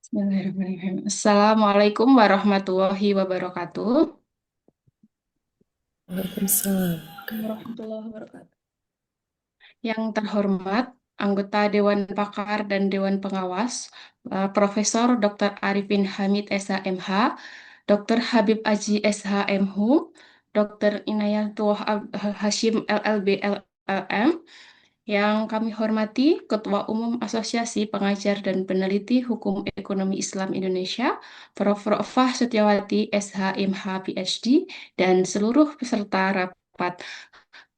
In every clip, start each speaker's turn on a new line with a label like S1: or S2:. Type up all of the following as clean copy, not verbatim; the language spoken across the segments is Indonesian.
S1: Bismillahirrahmanirrahim. Assalamualaikum warahmatullahi wabarakatuh.
S2: Waalaikumsalam.
S1: Warahmatullahi wabarakatuh. Yang terhormat, anggota Dewan Pakar dan Dewan Pengawas, Profesor Dr. Arifin Hamid SH.MH, Dr. Habib Aji SH.MHU, Dr. Inayatullah Hashim LLB LLM, yang kami hormati Ketua Umum Asosiasi Pengajar dan Peneliti Hukum Ekonomi Islam Indonesia, Prof. Rofah Setiawati SH.MH PhD, dan seluruh peserta rapat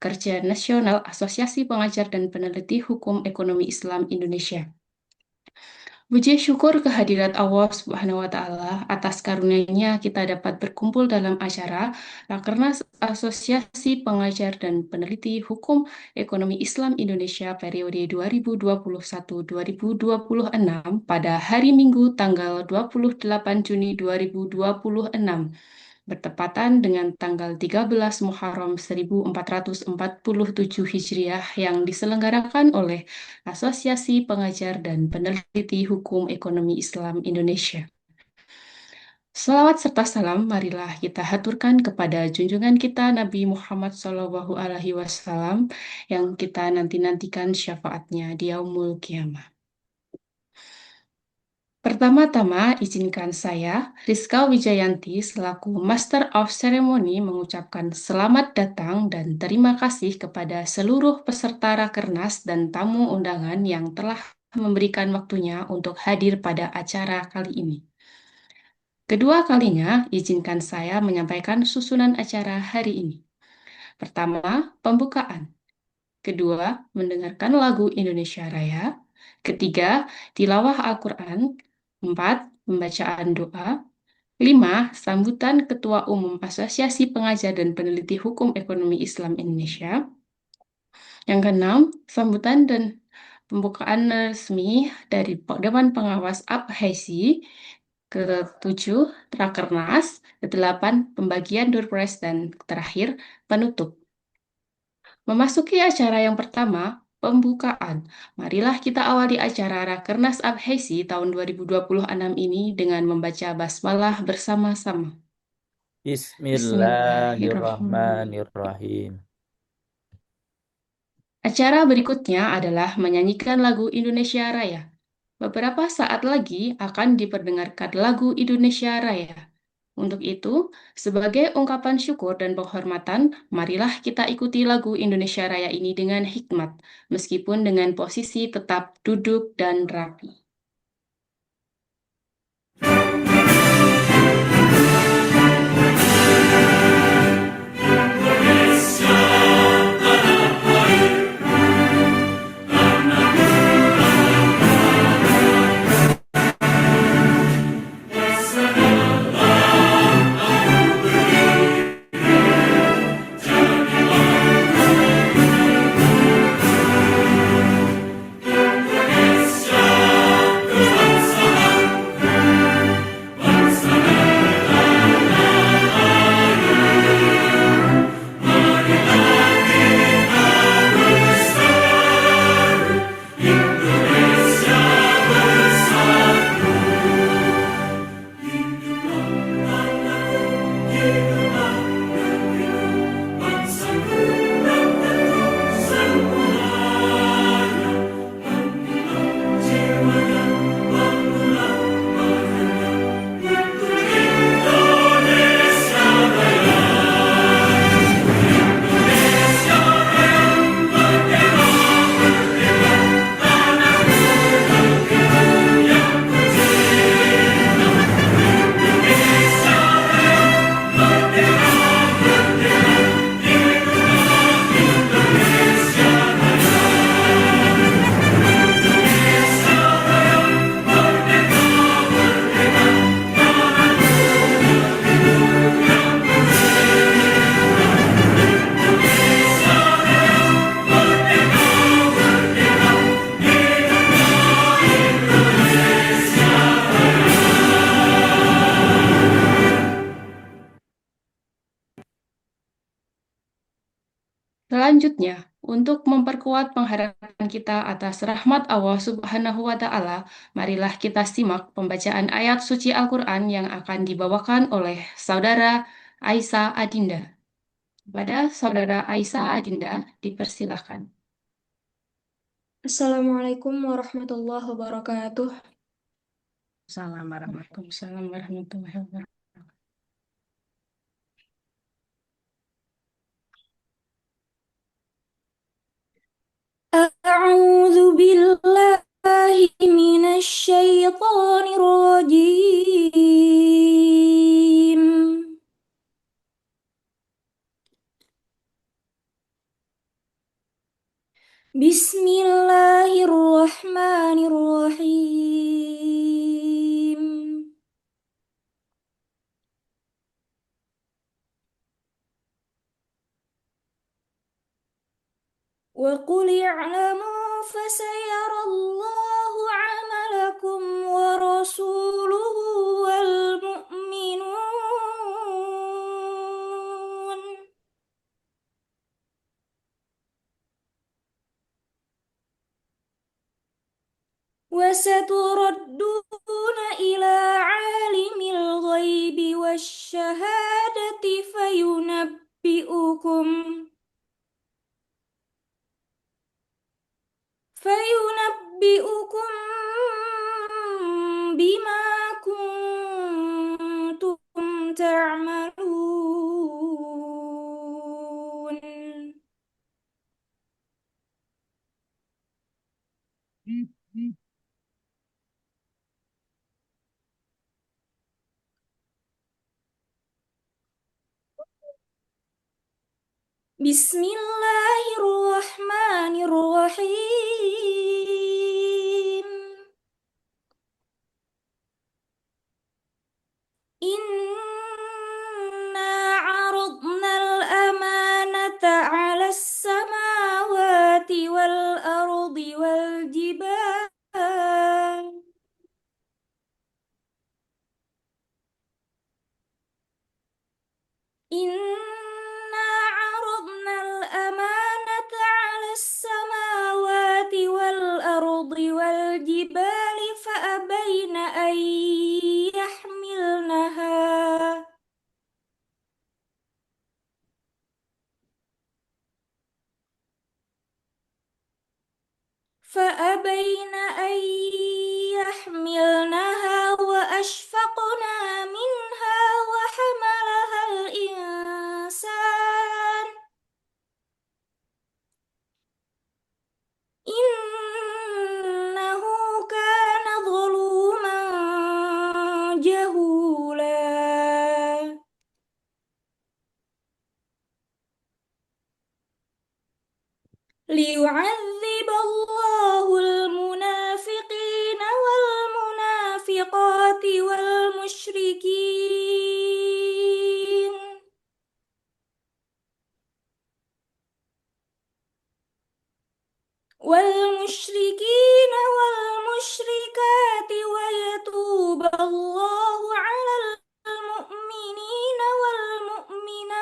S1: Kerja Nasional Asosiasi Pengajar dan Peneliti Hukum Ekonomi Islam Indonesia. Puji syukur kehadirat Allah Subhanahu wa Ta'ala atas karunia-Nya kita dapat berkumpul dalam acara Rakernas Asosiasi Pengajar dan Peneliti Hukum Ekonomi Islam Indonesia periode 2021-2026 pada hari Minggu tanggal 28 Juni 2026 bertepatan dengan tanggal 13 Muharram 1447 Hijriah yang diselenggarakan oleh Asosiasi Pengajar dan Peneliti Hukum Ekonomi Islam Indonesia. Selawat serta salam marilah kita haturkan kepada junjungan kita Nabi Muhammad SAW yang kita nanti-nantikan syafaatnya di yaumul kiamah. Pertama-tama, izinkan saya, Rizka Wijayanti, selaku Master of Ceremony, mengucapkan selamat datang dan terima kasih kepada seluruh peserta Rakernas dan tamu undangan yang telah memberikan waktunya untuk hadir pada acara kali ini. Kedua kalinya, izinkan saya menyampaikan susunan acara hari ini. Pertama, pembukaan. Kedua, mendengarkan lagu Indonesia Raya. Ketiga, tilawah Al-Quran. Empat, pembacaan doa. Lima, sambutan Ketua Umum Asosiasi Pengajar dan Peneliti Hukum Ekonomi Islam Indonesia. Yang keenam, sambutan dan pembukaan resmi dari Dewan Pengawas APHESI. Ketujuh, Rakernas. Kedelapan, pembagian door prize. Dan terakhir, penutup. Memasuki acara yang pertama, pembukaan. Marilah kita awali acara Rakernas APHESI tahun 2026 ini dengan membaca basmalah bersama-sama. Bismillahirrahmanirrahim.
S2: Bismillahirrahmanirrahim.
S1: Acara berikutnya adalah menyanyikan lagu Indonesia Raya. Beberapa saat lagi akan diperdengarkan lagu Indonesia Raya. Untuk itu, sebagai ungkapan syukur dan penghormatan, marilah kita ikuti lagu Indonesia Raya ini dengan hikmat, meskipun dengan posisi tetap duduk dan rapi. Selanjutnya, Untuk memperkuat pengharapan kita atas rahmat Allah Subhanahu wa Ta'ala, marilah kita simak pembacaan ayat suci Al-Quran yang akan dibawakan oleh Saudara Aisyah Adinda. Kepada Saudara Aisyah Adinda, dipersilahkan.
S2: Assalamualaikum warahmatullahi wabarakatuh.
S1: Assalamualaikum warahmatullahi wabarakatuh.
S2: A'udzu billahi minasy syaithanir rajim. Bismillahirrahmanirrahim. Wa qul i'lamu fasayarallahu 'amalakum wa rasuluhu wal mu'minun. وستردون إلى عالم الغيب والشهادة فينبئكم بما كنتم تعملون. Bismillahirrahmanirrahim. Inna aradna al-amanata 'ala as-samawati wal ardi wal jibal. Inna aradna al-amanata 'ala as-samawati wal ardi wal jibali fa abayna an yahmilnaha فأبين أن يحملنها وأشفقن منها وحملها الإنسان إنه كان ظلوما جهولا. ليعذب الله المنافقين والمنافقات والمشركين والمشركات ويتوب الله على المؤمنين والمؤمنات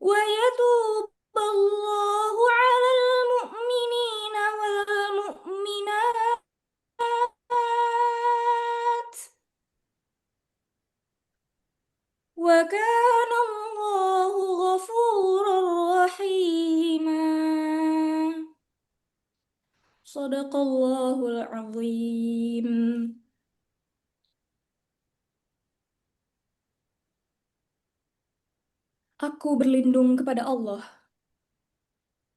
S2: ويتوب الله على المؤمنين والمؤمنات وكان الله غفورا رحيما. صدق الله العظيم. Aku berlindung kepada Allah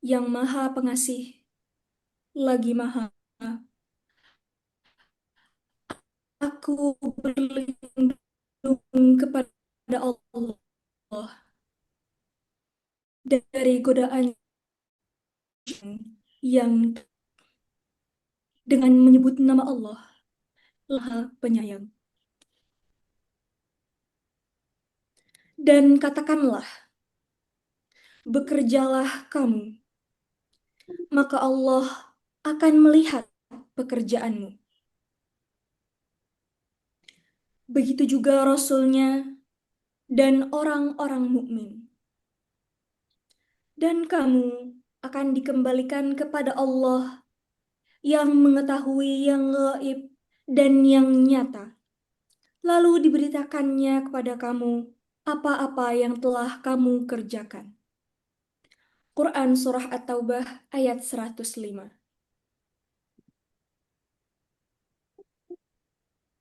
S2: yang Maha Pengasih lagi Maha. Aku berlindung kepada Allah dari godaan yang dengan menyebut nama Allah, Maha Penyayang. Dan katakanlah, bekerjalah kamu, maka Allah akan melihat pekerjaanmu. Begitu juga Rasul-Nya dan orang-orang mukmin. Dan kamu akan dikembalikan kepada Allah yang mengetahui yang gaib dan yang nyata. Lalu diberitakannya kepada kamu apa-apa yang telah kamu kerjakan. Quran Surah At-Taubah ayat 105.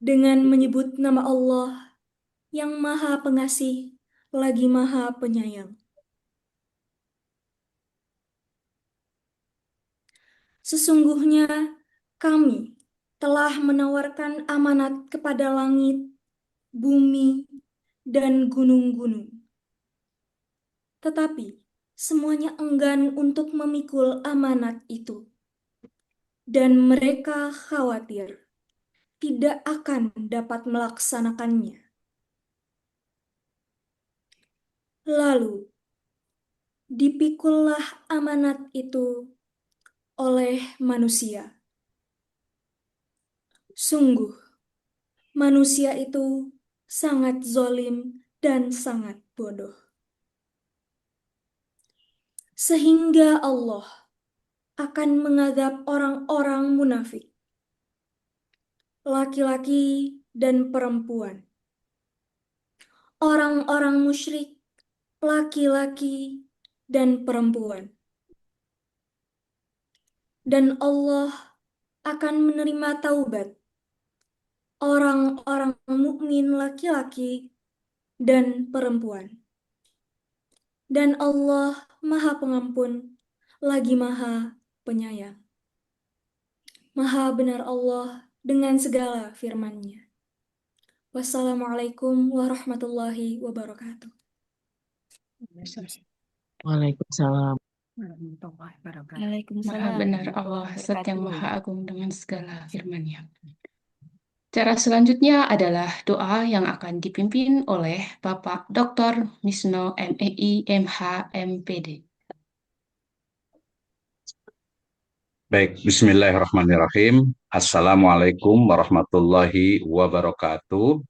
S2: Dengan menyebut nama Allah yang Maha Pengasih lagi Maha Penyayang. Sesungguhnya kami telah menawarkan amanat kepada langit, bumi, dan gunung-gunung. Tetapi semuanya enggan untuk memikul amanat itu. Dan mereka khawatir tidak akan dapat melaksanakannya. Lalu dipikullah amanat itu oleh manusia. Sungguh, manusia itu sangat zolim dan sangat bodoh. Sehingga Allah akan mengadab orang-orang munafik, laki-laki dan perempuan, orang-orang musyrik, laki-laki dan perempuan. Dan Allah akan menerima taubat orang-orang mukmin laki-laki dan perempuan. Dan Allah Maha Pengampun, lagi Maha Penyayang. Maha benar Allah dengan segala firman-Nya. Wassalamualaikum warahmatullahi wabarakatuh.
S3: Waalaikumsalam.
S1: Maha
S2: Waalaikumsalam.
S1: benar Allah, Zat yang Maha Agung dengan segala firman-Nya. Cara selanjutnya adalah doa yang akan dipimpin oleh Bapak Dr. Misno MEI MH MPD.
S4: Baik, bismillahirrahmanirrahim. Assalamualaikum warahmatullahi wabarakatuh.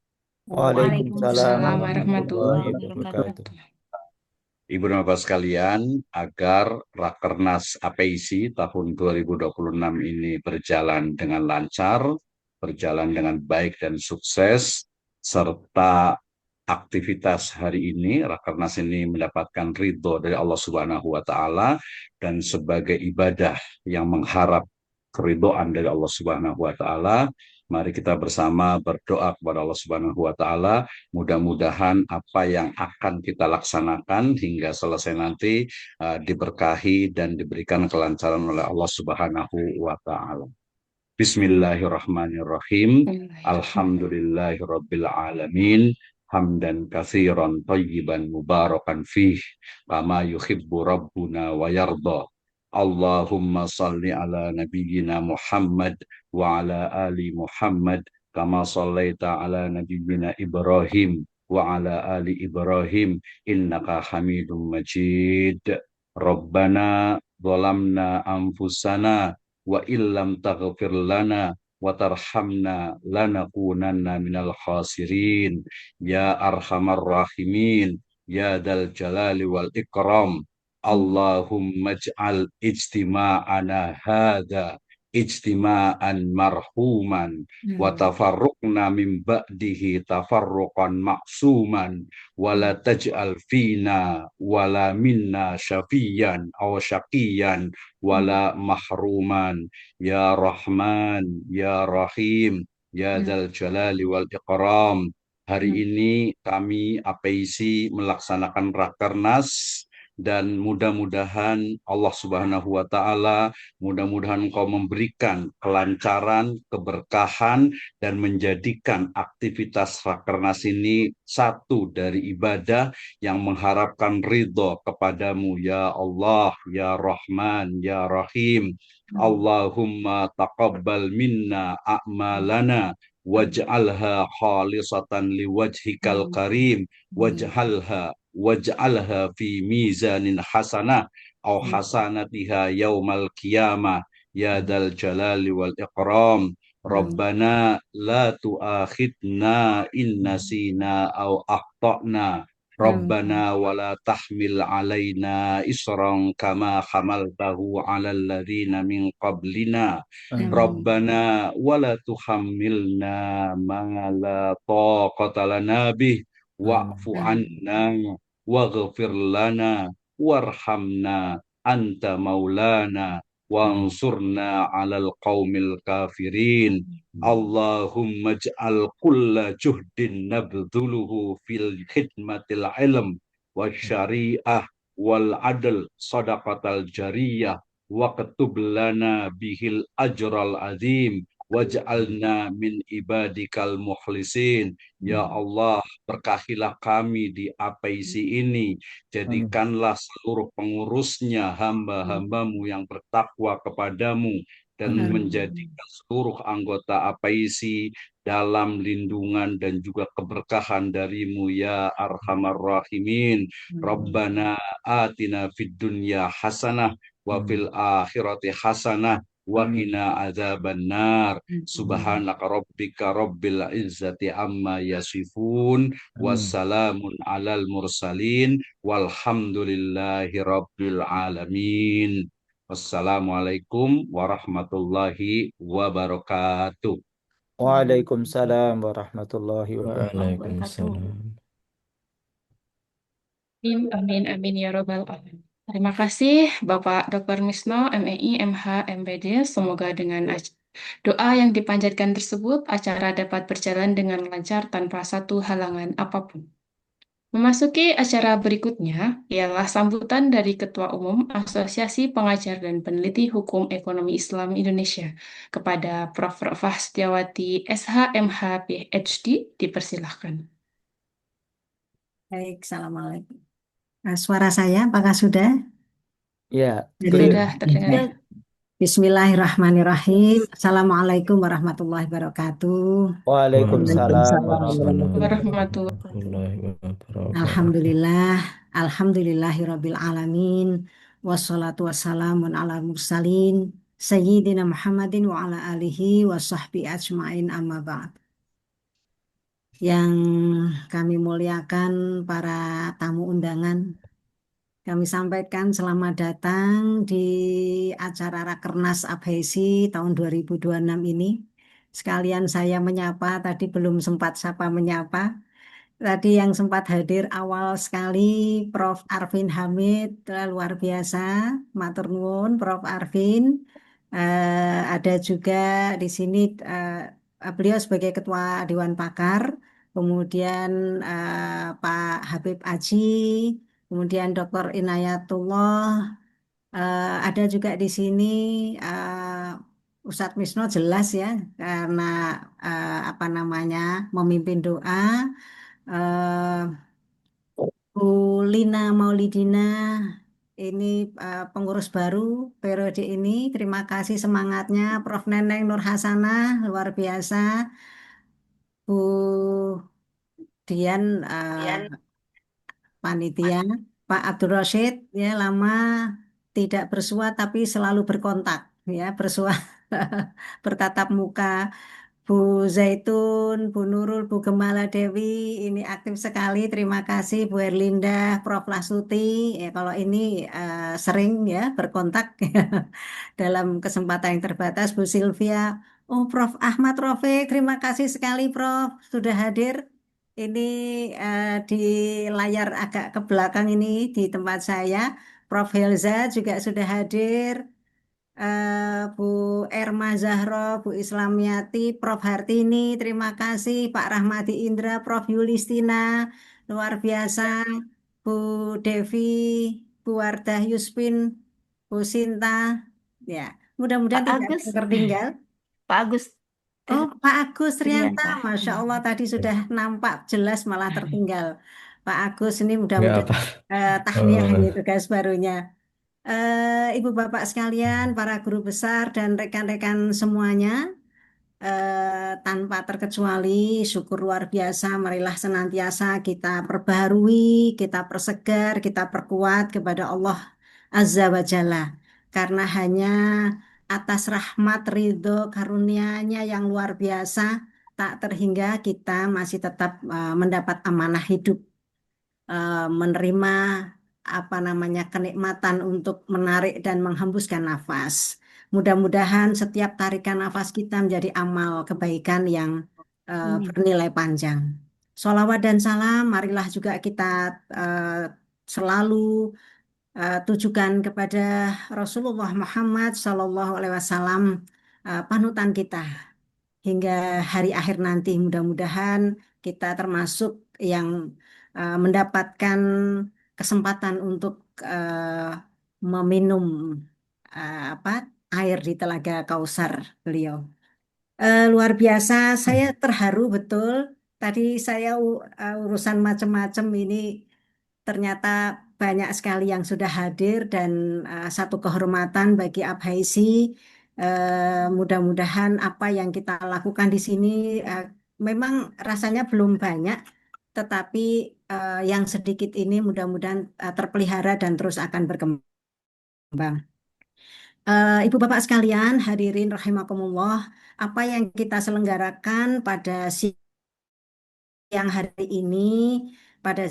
S3: Waalaikumsalam
S1: Waalaikumsalam
S3: warahmatullahi
S1: warahmatullahi
S3: wabarakatuh.
S1: wabarakatuh.
S4: Ibu dan Bapak sekalian, agar Rakernas APISI tahun 2026 ini berjalan dengan lancar, berjalan dengan baik dan sukses, serta aktivitas hari ini, Rakernas ini mendapatkan ridho dari Allah Subhanahu wa Ta'ala, dan sebagai ibadah yang mengharap keridhaan dari Allah Subhanahu wa Ta'ala, mari kita bersama berdoa kepada Allah Subhanahu wa Ta'ala. Mudah-mudahan apa yang akan kita laksanakan hingga selesai nanti diberkahi dan diberikan kelancaran oleh Allah Subhanahu wa Ta'ala. Bismillahirrahmanirrahim. Alhamdulillahirabbil alamin. Hamdan katsiran thayyiban mubarakan fih kama yuhibbu rabbuna wa yarda. Allahumma salli ala nabiyyina Muhammad wa ala ali Muhammad kama sallaita ala nabiyyina Ibrahim wa ala ali Ibrahim innaka Hamidum Majid. Rabbana zalamna anfusana wa illam taghfir lana wa tarhamna lanakunanna minal khasirin. Ya arhamar rahimin, ya dal jalali wal ikram. Allahumma ij'al ijtima'ana hadha ijtima'an marhuman wa tafarruqna min ba'dihi tafarruqan ma'suman wa la taj'al fina wa la minna syafiyan aw syaqiyan wa la mahruman. Ya Rahman, Ya Rahim, Ya Dzal Jalali wal Ikram. Hari ini kami APISI melaksanakan Rakernas, dan mudah-mudahan Allah Subhanahu wa Ta'ala, mudah-mudahan Engkau memberikan kelancaran, keberkahan, dan menjadikan aktivitas Rakernas ini satu dari ibadah yang mengharapkan ridho kepadamu, ya Allah, ya Rahman, ya Rahim. Allahumma taqabbal minna a'malana waj'alha khalisatan liwajhikal karim waj'alha fi mizanin hasanah aw hasanatiha yaumal qiyamah ya dal jalali wal ikram. Rabbana la tu'akhidna in nasina aw akhtana Rabbana wala tahmil alaina isran kama hamaltahu ala alladhina min qablina. Rabbana wala tuhammilna ma la taqata lana bih wa'fu anna waghfir lana warhamna anta maulana wansurna 'alal qaumil kafirin. Allahumma ij'al kulla juhdin nabdhuluhu fil khidmatil ilm wasyariah wal adl sadaqatal jariyah wa katub lana bihil ajral azim waj'alna min ibadikal mukhlisin. Ya Allah, berkahilah kami di APIC ini, jadikanlah seluruh pengurusnya hamba-hambamu yang bertakwa kepadamu, dan menjadikan seluruh anggota APIC dalam lindungan dan juga keberkahan darimu ya arhamar rahimin. Rabbana atina fid dunya hasanah wa fil akhirati hasanah wa qina adzabannar. Subhanaka rabbika rabbil izzati amma yasifun wassalamun alal mursalin walhamdulillahi rabbil alamin. Wassalamualaikum warahmatullahi wabarakatuh.
S3: Waalaikumsalam warahmatullahi wabarakatuh.
S5: Waalaikumsalam.
S1: Amin, amin, amin ya robbal alamin. Terima kasih Bapak Dr. Misno, MEI, MH, MPD. Semoga dengan doa yang dipanjatkan tersebut, acara dapat berjalan dengan lancar tanpa satu halangan apapun. Memasuki acara berikutnya ialah sambutan dari Ketua Umum Asosiasi Pengajar dan Peneliti Hukum Ekonomi Islam Indonesia kepada Prof. Rofah Setiawati, SHMH, PhD, dipersilahkan.
S6: Baik, Assalamualaikum. Suara saya apakah sudah?
S3: Ya,
S6: Jadi,
S1: Sudah terdengar.
S6: Bismillahirrahmanirrahim. Assalamualaikum warahmatullahi wabarakatuh.
S3: Waalaikumsalam warahmatullahi
S1: Warahmatullahi
S5: wabarakatuh.
S6: Alhamdulillah, alhamdulillahirabbil alamin. Wassalatu wassalamun ala mursalin Sayyidina Muhammadin wa ala alihi wa sahbihi ajma'in amma ba'd. Yang kami muliakan para tamu undangan, kami sampaikan selamat datang di acara Rakernas APHISI tahun 2026 ini. Sekalian saya menyapa, tadi belum sempat sapa menyapa. Tadi yang sempat hadir awal sekali Prof. Arvin Hamid, luar biasa, matur nuwun Prof. Arvin. Ada juga di sini beliau sebagai Ketua Dewan Pakar, kemudian Pak Habib Aji, kemudian Dr. Inayatullah, ada juga di sini Ustadz Misno jelas ya, karena memimpin doa. Bu Lina Maulidina, ini pengurus baru periode ini. Terima kasih semangatnya, Prof. Neneng Nur Hasanah, luar biasa. Bu Dian, panitia, Pak Abdul Rashid, ya lama tidak bersua tapi selalu berkontak, ya bersua bertatap muka. Bu Zaitun, Bu Nurul, Bu Gemala Dewi, ini aktif sekali. Terima kasih Bu Erlinda, Prof. Lasuti. Ya, kalau ini sering ya berkontak dalam kesempatan yang terbatas. Bu Sylvia, oh Prof. Ahmad Rafiq, terima kasih sekali Prof. Sudah hadir. Ini di layar agak ke belakang ini di tempat saya. Prof. Helza juga sudah hadir. Bu Erma Zahro, Bu Islamiati, Prof. Hartini, terima kasih, Pak Rahmadi Indra, Prof. Yulistina, luar biasa, Bu Devi, Bu Wardah Yuspin, Bu Sinta, ya mudah-mudahan
S7: Pak
S6: tidak
S7: Agus.
S6: tertinggal.
S7: Pak Agus.
S6: Oh, Pak Agus ternyata,
S7: Trianta.
S6: Masya Allah tadi sudah nampak jelas malah tertinggal. Pak Agus ini
S5: Nggak
S6: mudah-mudahan
S5: apa.
S6: tahniah
S5: Oh.
S6: ini tugas barunya. Ibu Bapak sekalian, para guru besar dan rekan-rekan semuanya, tanpa terkecuali syukur luar biasa, marilah senantiasa kita perbaharui, kita persegar, kita perkuat kepada Allah Azza wa Jalla. Karena hanya atas rahmat ridho karunia-Nya yang luar biasa, tak terhingga kita masih tetap mendapat amanah hidup. menerima apa namanya kenikmatan untuk menarik dan menghembuskan nafas. Mudah-mudahan setiap tarikan nafas kita menjadi amal kebaikan yang bernilai panjang. Sholawat dan salam, marilah juga kita selalu tujukan kepada Rasulullah Muhammad Sallallahu Alaihi Wasallam, panutan kita hingga hari akhir nanti. Mudah-mudahan kita termasuk yang mendapatkan kesempatan untuk meminum apa air di Telaga Kausar beliau. Luar biasa, saya terharu betul. Tadi saya urusan macam-macam ini ternyata banyak sekali yang sudah hadir dan satu kehormatan bagi Abhaisi. Mudah-mudahan apa yang kita lakukan di sini memang rasanya belum banyak, tetapi yang sedikit ini mudah-mudahan terpelihara dan terus akan berkembang. Ibu bapak sekalian, hadirin rahimakumullah, apa yang kita selenggarakan pada siang hari ini pada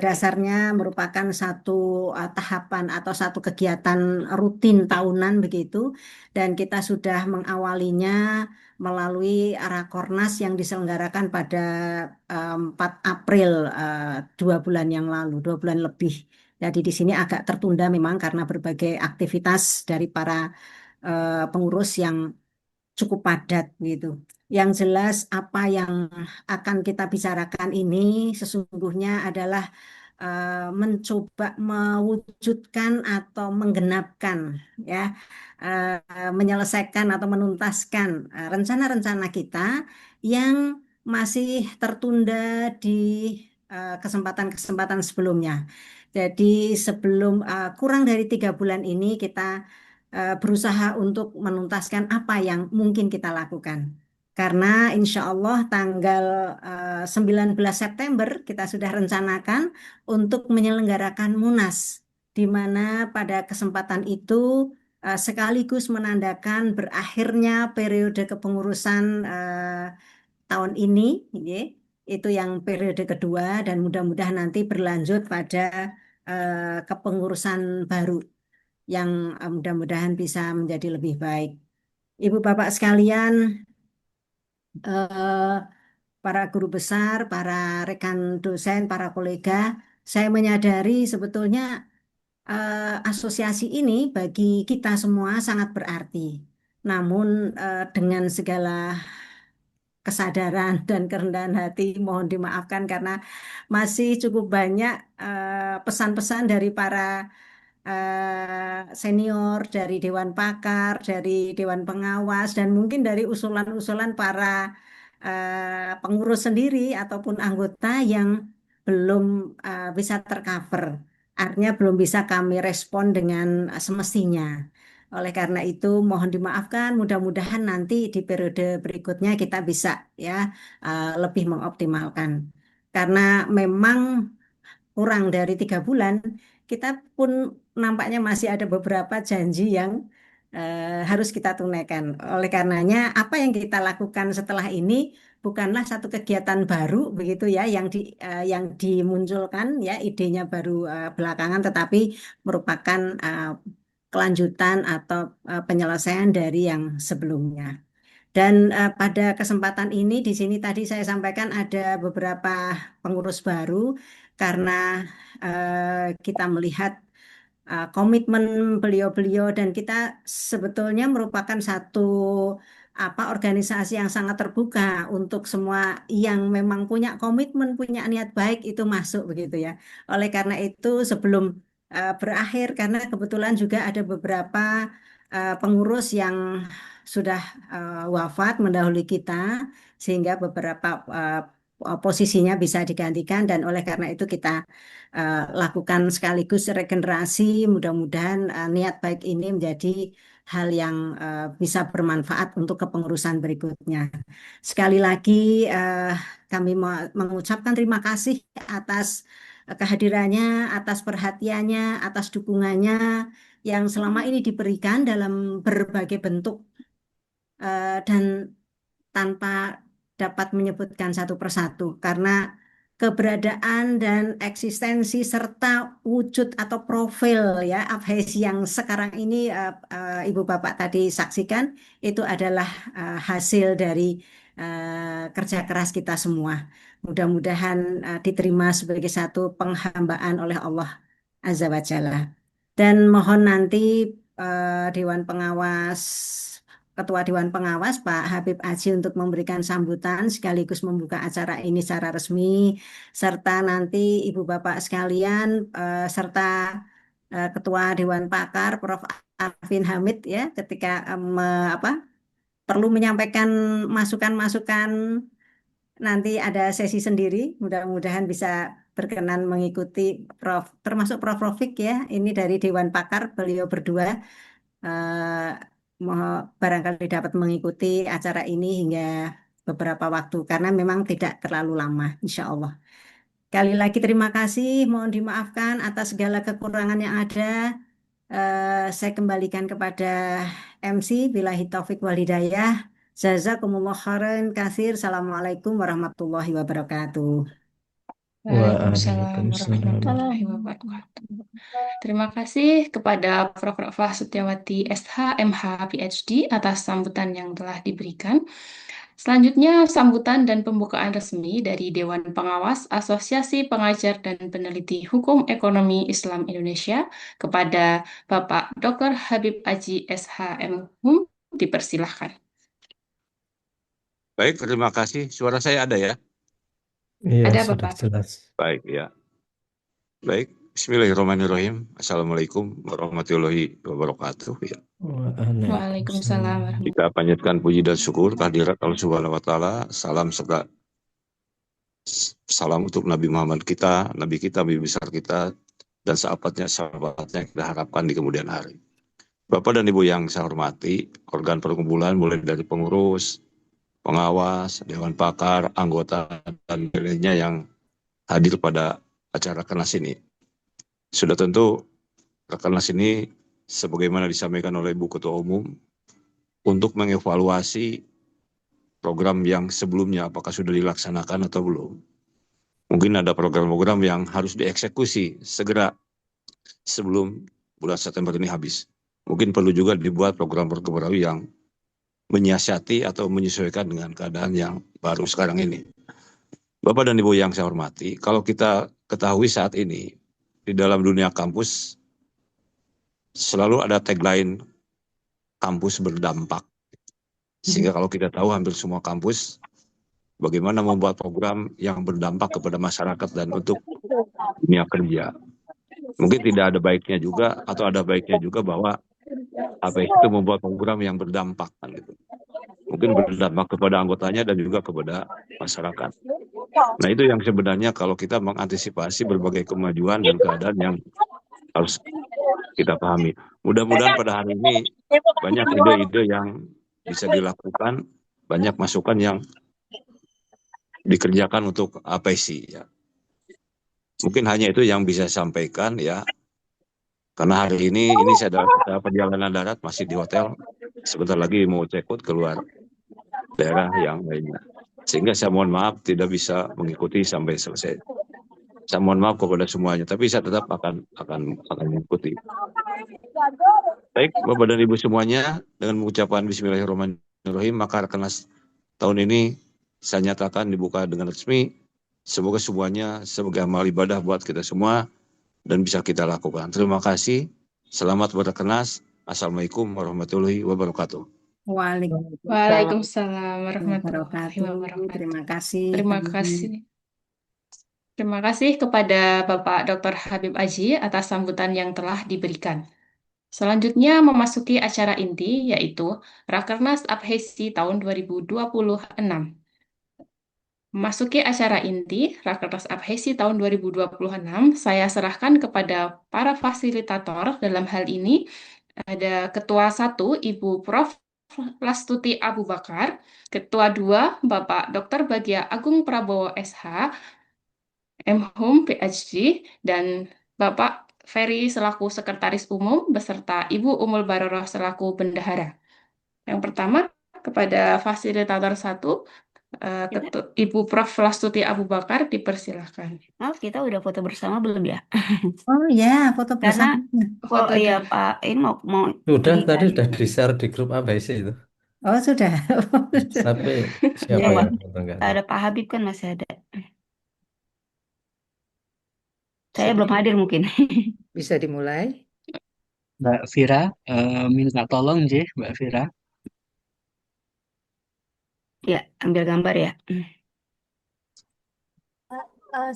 S6: dasarnya merupakan satu tahapan atau satu kegiatan rutin tahunan begitu, dan kita sudah mengawalinya melalui Rakornas yang diselenggarakan pada 4 April, 2 bulan yang lalu, 2 bulan lebih. Jadi di sini agak tertunda memang karena berbagai aktivitas dari para pengurus yang cukup padat gitu. Yang jelas apa yang akan kita bicarakan ini sesungguhnya adalah mencoba mewujudkan atau menggenapkan ya, menyelesaikan atau menuntaskan rencana-rencana kita yang masih tertunda di kesempatan-kesempatan sebelumnya. Jadi sebelum kurang dari 3 bulan ini kita berusaha untuk menuntaskan apa yang mungkin kita lakukan. Karena insya Allah tanggal 19 September kita sudah rencanakan untuk menyelenggarakan Munas, di mana pada kesempatan itu sekaligus menandakan berakhirnya periode kepengurusan tahun ini, ya. Itu yang periode kedua dan mudah-mudahan nanti berlanjut pada kepengurusan baru yang mudah-mudahan bisa menjadi lebih baik. Ibu bapak sekalian, eh, para guru besar, para rekan dosen, para kolega, saya menyadari sebetulnya asosiasi ini bagi kita semua sangat berarti. Namun dengan segala kesadaran dan kerendahan hati, mohon dimaafkan karena masih cukup banyak pesan-pesan dari para senior, dari Dewan Pakar, dari Dewan Pengawas, dan mungkin dari usulan-usulan para pengurus sendiri ataupun anggota yang belum bisa tercover. Artinya belum bisa kami respon dengan semestinya. Oleh karena itu, mohon dimaafkan. Mudah-mudahan nanti di periode berikutnya kita bisa ya lebih mengoptimalkan. Karena memang kurang dari 3 bulan, kita pun nampaknya masih ada beberapa janji yang harus kita tunaikan. Oleh karenanya, apa yang kita lakukan setelah ini bukanlah satu kegiatan baru begitu ya, yang dimunculkan ya idenya baru belakangan, tetapi merupakan kelanjutan atau penyelesaian dari yang sebelumnya. Dan pada kesempatan ini di sini tadi saya sampaikan ada beberapa pengurus baru karena kita melihat komitmen beliau-beliau dan kita sebetulnya merupakan satu organisasi yang sangat terbuka untuk semua yang memang punya komitmen, punya niat baik itu masuk begitu ya. Oleh karena itu sebelum berakhir, karena kebetulan juga ada beberapa pengurus yang sudah wafat mendahului kita sehingga beberapa posisinya bisa digantikan, dan oleh karena itu kita lakukan sekaligus regenerasi. Mudah-mudahan niat baik ini menjadi hal yang bisa bermanfaat untuk kepengurusan berikutnya. Sekali lagi kami mengucapkan terima kasih atas kehadirannya, atas perhatiannya, atas dukungannya yang selama ini diberikan dalam berbagai bentuk dan tanpa dapat menyebutkan satu persatu karena keberadaan dan eksistensi serta wujud atau profil ya Abhesi yang sekarang ini Ibu Bapak tadi saksikan itu adalah hasil dari kerja keras kita semua. Mudah-mudahan diterima sebagai satu penghambaan oleh Allah Azza wa Jalla. Dan mohon nanti Dewan Pengawas, Ketua Dewan Pengawas Pak Habib Aji untuk memberikan sambutan sekaligus membuka acara ini secara resmi, serta nanti Ibu Bapak sekalian serta Ketua Dewan Pakar Prof. Arvin Hamid ya ketika perlu menyampaikan masukan-masukan nanti ada sesi sendiri, mudah-mudahan bisa berkenan mengikuti termasuk Prof. Rofik ya, ini dari Dewan Pakar, beliau berdua barangkali dapat mengikuti acara ini hingga beberapa waktu, karena memang tidak terlalu lama, insya Allah. Sekali lagi terima kasih, mohon dimaafkan atas segala kekurangan yang ada. Saya kembalikan kepada MC, billahi taufik wal hidayah. Jazakumullah khairan katsir. Assalamualaikum warahmatullahi wabarakatuh.
S1: Waalaikumsalam
S5: Waalaikumsalam.
S1: warahmatullahi wabarakatuh. Terima kasih kepada Prof. Rofah Setiawati SH, MH, PhD atas sambutan yang telah diberikan. Selanjutnya, sambutan dan pembukaan resmi dari Dewan Pengawas Asosiasi Pengajar dan Peneliti Hukum Ekonomi Islam Indonesia kepada Bapak Dr. Habib Aji SH, MHum, dipersilahkan.
S7: Baik, terima kasih. Suara saya ada ya?
S5: Iya,
S1: Ada,
S5: sudah
S1: Bapak.
S5: jelas.
S7: Baik, ya. Baik, Bismillahirrahmanirrahim. Assalamualaikum warahmatullahi wabarakatuh. Ya.
S1: Waalaikumsalam warahmatullahi
S7: Kita panjatkan puji dan syukur kehadirat Allah Subhanahu wa taala. Salam serta salam untuk Nabi Muhammad kita, Nabi besar kita, dan sahabatnya yang kita harapkan di kemudian hari. Bapak dan Ibu yang saya hormati, organ perkumpulan mulai dari pengurus, pengawas, Dewan Pakar, anggota, dan lainnya yang hadir pada acara Rakernas ini. Sudah tentu Rakernas ini sebagaimana disampaikan oleh Ibu Ketua Umum untuk mengevaluasi program yang sebelumnya apakah sudah dilaksanakan atau belum. Mungkin ada program-program yang harus dieksekusi segera sebelum bulan September ini habis. Mungkin perlu juga dibuat program-program baru yang menyiasati atau menyesuaikan dengan keadaan yang baru sekarang ini. Bapak dan Ibu yang saya hormati, kalau kita ketahui saat ini di dalam dunia kampus selalu ada tagline kampus berdampak. Sehingga kalau kita tahu hampir semua kampus bagaimana membuat program yang berdampak kepada masyarakat dan untuk dunia kerja. Mungkin tidak ada baiknya juga atau ada baiknya juga bahwa itu membuat program yang berdampak kan gitu. Mungkin berdampak kepada anggotanya dan juga kepada masyarakat. Nah itu yang sebenarnya kalau kita mengantisipasi berbagai kemajuan dan keadaan yang harus kita pahami. Mudah-mudahan pada hari ini banyak ide-ide yang bisa dilakukan, banyak masukan yang dikerjakan untuk APESI ya. Mungkin hanya itu yang bisa saya sampaikan ya. Karena hari ini saya dalam perjalanan darat masih di hotel. Sebentar lagi mau check out keluar daerah yang lainnya. Sehingga saya mohon maaf tidak bisa mengikuti sampai selesai. Saya mohon maaf kepada semuanya, tapi saya tetap akan mengikuti. Baik, Bapak dan Ibu semuanya, dengan mengucapkan Bismillahirrahmanirrahim, maka Rakernas tahun ini saya nyatakan dibuka dengan resmi. Semoga semuanya sebagai amal ibadah buat kita semua dan bisa kita lakukan. Terima kasih. Selamat berkenas. Assalamualaikum warahmatullahi wabarakatuh.
S1: Waalaikumsalam warahmatullahi wabarakatuh.
S6: Terima kasih.
S1: Terima kasih. Terima kasih kepada Bapak Dr. Habib Aji atas sambutan yang telah diberikan. Selanjutnya memasuki acara inti, yaitu Rakernas APHESI tahun 2026. Memasuki acara inti, Rakernas APHESI tahun 2026, saya serahkan kepada para fasilitator dalam hal ini. Ada Ketua 1, Ibu Prof. Lastuti Abu Bakar, Ketua 2, Bapak Dr. Bagia Agung Prabowo SH, MHum PhD, dan Bapak Ferry selaku Sekretaris Umum, beserta Ibu Umul Baroroh selaku Bendahara. Yang pertama, kepada fasilitator 1, Ibu Prof. Lastuti Abu Bakar dipersilahkan.
S8: Oh, kita udah foto bersama belum ya?
S6: Oh ya, foto
S8: Karena
S6: bersama.
S1: Foto
S8: ya
S1: dulu.
S8: Pak, ini mau
S5: Sudah,
S8: ini
S5: tadi
S8: kan.
S5: sudah di-share di grup ABC itu.
S6: Oh sudah.
S5: Tapi
S6: Ya,
S5: siapa
S8: Coba
S5: yang foto nggak tahu.
S8: ada Pak Habib kan masih ada.
S9: Bisa
S8: Saya belum
S9: di-
S8: hadir mungkin.
S9: Bisa dimulai.
S10: Mbak Vira, minta tolong Mbak Vira.
S8: Ya, ambil gambar ya.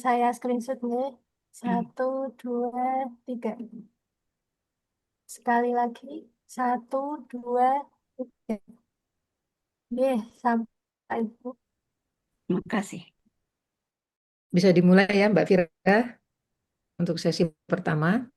S11: Saya screenshot nih. 1, 2, 3. Sekali lagi. 1, 2, 3. Sampai Ibu.
S8: Terima kasih.
S9: Bisa dimulai ya Mbak Vira untuk sesi pertama.